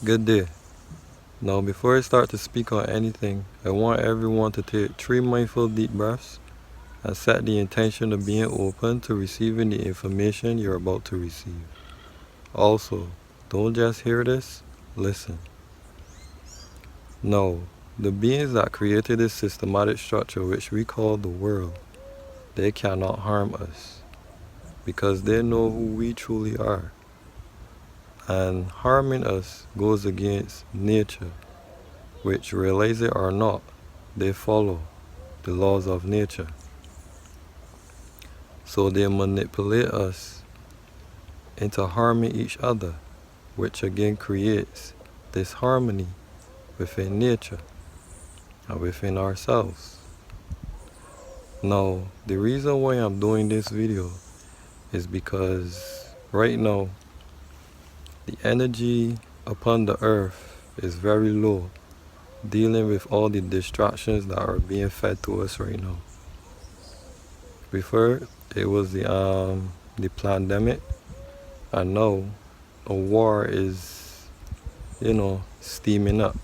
Good day. Now, before I start to speak on anything, I want everyone to take 3 mindful deep breaths and set the intention of being open to receiving the information you're about to receive. Also, don't just hear this, listen. Now, the beings that created this systematic structure which we call the world, they cannot harm us because they know who we truly are. And harming us goes against nature, which, realize it or not, they follow the laws of nature. So they manipulate us into harming each other, which again creates disharmony within nature and within ourselves. Now, the reason why I'm doing this video is because right now, the energy upon the earth is very low, dealing with all the distractions that are being fed to us right now. Before, it was the pandemic, and now a war is, steaming up.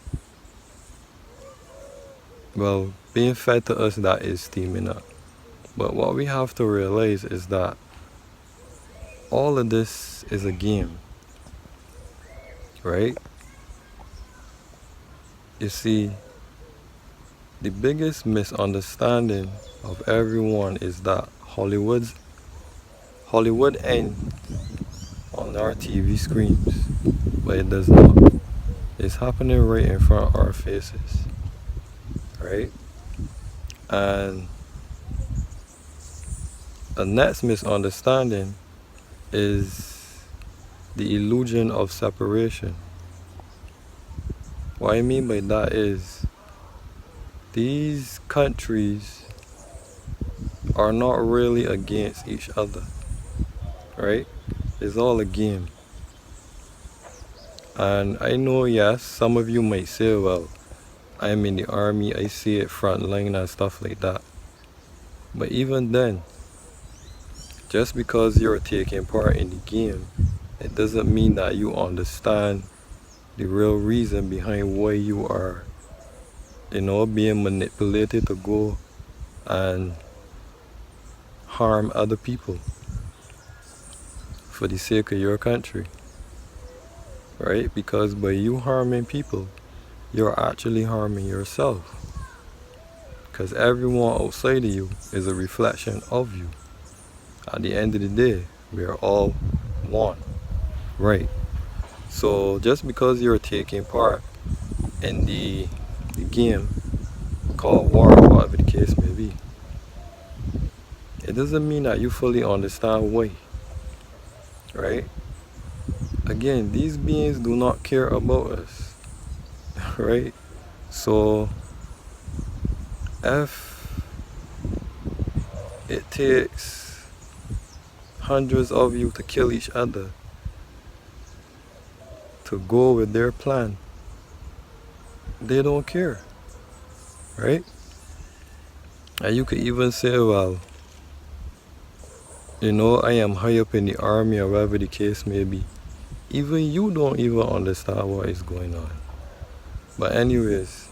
Well, being fed to us, that is steaming up. But what we have to realize is that all of this is a game, right? You see, the biggest misunderstanding of everyone is that Hollywood ends on our TV screens, but it does not. It's happening right in front of our faces, right? And the next misunderstanding is the illusion of separation. What I mean by that is these countries are not really against each other, right? It's all a game. And I know, yes, some of you might say, well, I'm in the army, I see it front line and stuff like that. But even then, just because you're taking part in the game, it doesn't mean that you understand the real reason behind why you are, being manipulated to go and harm other people for the sake of your country, right? Because by you harming people, you're actually harming yourself. Because everyone outside of you is a reflection of you. At the end of the day, we are all one, right? So just because you're taking part in the game called war, or whatever the case may be, it doesn't mean that you fully understand why, right? Again, these beings do not care about us, right? So if it takes hundreds of you to kill each other to go with their plan, they don't care, right? And you could even say, well, I am high up in the army or whatever the case may be. Even you don't even understand what is going on. But anyways,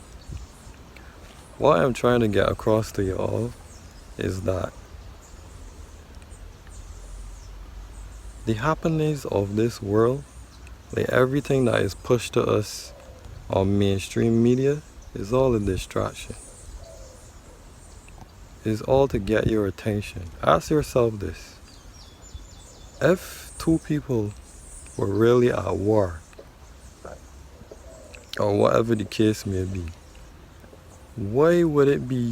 what I'm trying to get across to you all is that the happenings of this world, like everything that is pushed to us on mainstream media, is all a distraction. It's all to get your attention. Ask yourself this. If two people were really at war, or whatever the case may be, why would it be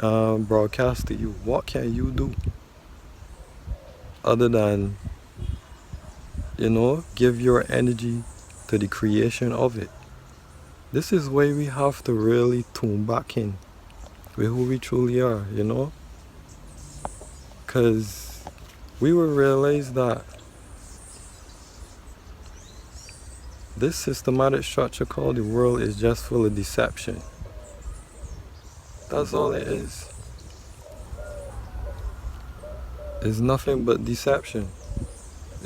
broadcast to you? What can you do other than, give your energy to the creation of it? This is why we have to really tune back in with who we truly are, because we will realize that this systematic structure called the world is just full of deception. That's all it is. It's nothing but deception.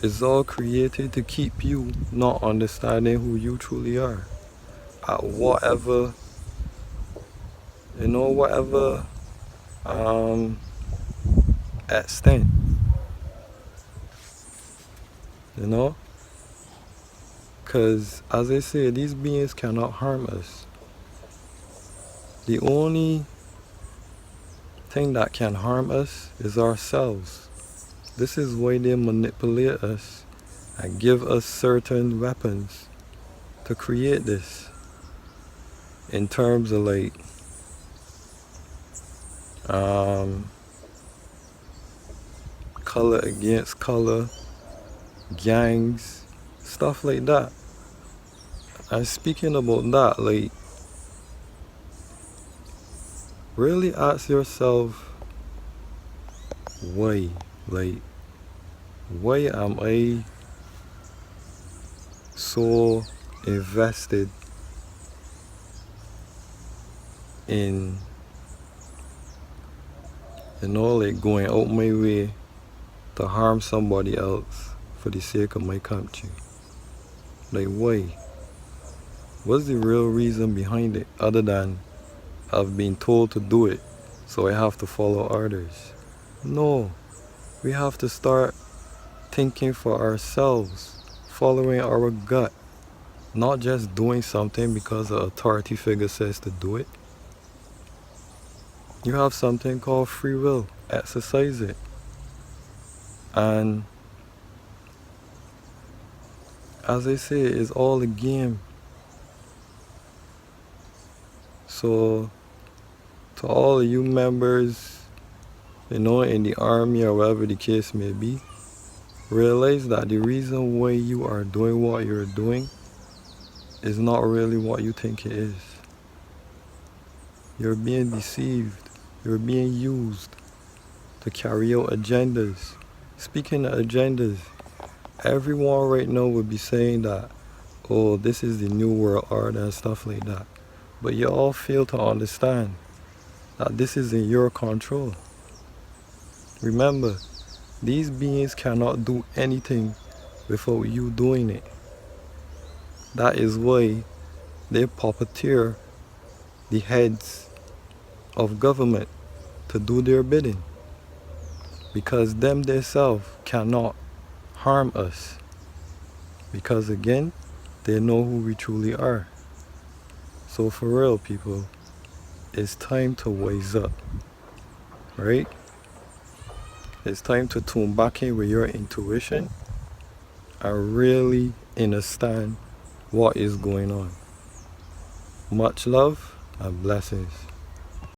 It's all created to keep you not understanding who you truly are. At whatever, whatever extent, you know? Because, as I say, these beings cannot harm us. The only thing that can harm us is ourselves. This is why they manipulate us and give us certain weapons to create this. In terms of like, color against color, gangs, stuff like that. And speaking about that, like, really ask yourself, why? Like, why am I so invested in, like going out my way to harm somebody else for the sake of my country? Like, why? What's the real reason behind it, other than I've been told to do it, so I have to follow orders? No, we have to start thinking for ourselves, following our gut, not just doing something because an authority figure says to do it. You have something called free will. Exercise it. And as I say, it's all a game. So to all of you members, in the army or whatever the case may be, realize that the reason why you are doing what you're doing is not really what you think it is. You're being deceived. You're being used to carry out agendas. Speaking of agendas, everyone right now would be saying that, oh, this is the new world order and stuff like that. But you all fail to understand that this is in your control. Remember, these beings cannot do anything without you doing it. That is why they puppeteer the heads of government to do their bidding, because them themselves cannot harm us, because again, they know who we truly are. So for real, people, it's time to wise up, right? It's time to tune back in with your intuition and really understand what is going on. Much love and blessings.